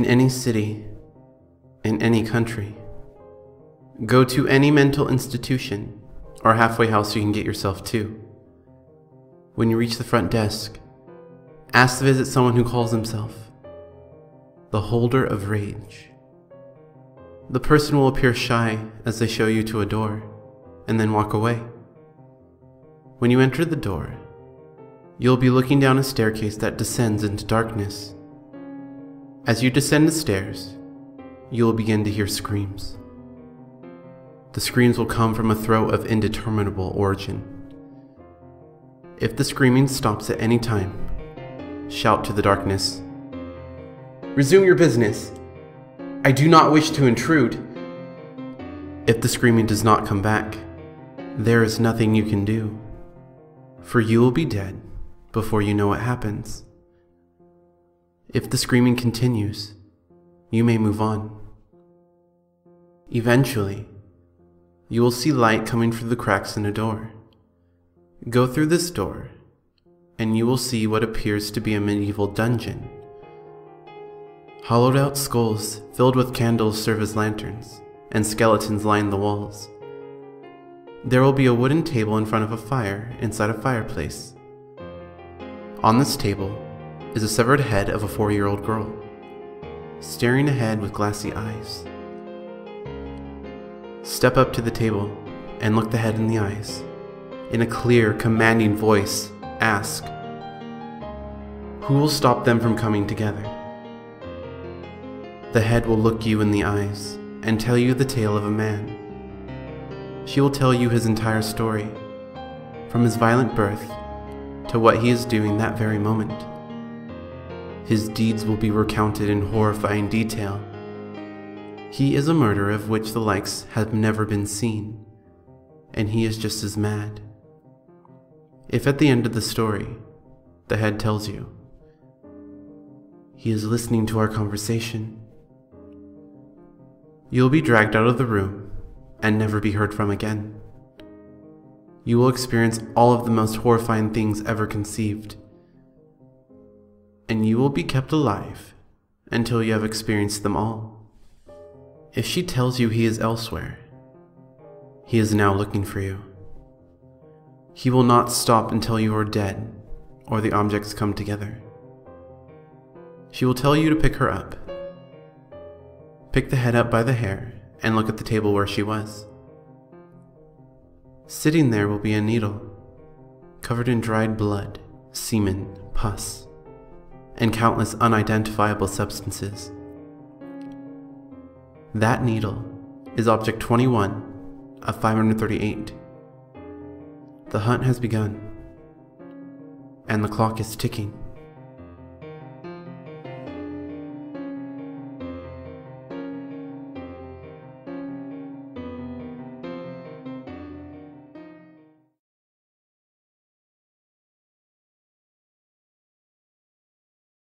any city, in any country. Go to any mental institution or halfway house you can get yourself to. When you reach the front desk, ask to visit someone who calls himself the Holder of Rage. The person will appear shy as they show you to a door and then walk away. When you enter the door, you'll be looking down a staircase that descends into darkness. As you descend the stairs, you will begin to hear screams. The screams will come from a throat of indeterminable origin. If the screaming stops at any time, shout to the darkness, "Resume your business. I do not wish to intrude." If the screaming does not come back, there is nothing you can do, for you will be dead before you know what happens. If the screaming continues, you may move on. Eventually, you will see light coming through the cracks in a door. Go through this door, and you will see what appears to be a medieval dungeon. Hollowed out skulls filled with candles serve as lanterns, and skeletons line the walls. There will be a wooden table in front of a fire inside a fireplace. On this table is a severed head of a 4-year-old girl, staring ahead with glassy eyes. Step up to the table and look the head in the eyes. In a clear, commanding voice, ask, "Who will stop them from coming together?" The head will look you in the eyes and tell you the tale of a man. She will tell you his entire story, from his violent birth to what he is doing that very moment. His deeds will be recounted in horrifying detail. He is a murderer of which the likes have never been seen, and he is just as mad. If at the end of the story, the head tells you, "He is listening to our conversation," you'll be dragged out of the room and never be heard from again. You will experience all of the most horrifying things ever conceived, and you will be kept alive until you have experienced them all. If she tells you he is elsewhere, he is now looking for you. He will not stop until you are dead or the objects come together. She will tell you to pick her up. Pick the head up by the hair and look at the table where she was. Sitting there will be a needle, covered in dried blood, semen, pus, and countless unidentifiable substances. That needle is object 21 of 538. The hunt has begun, and the clock is ticking.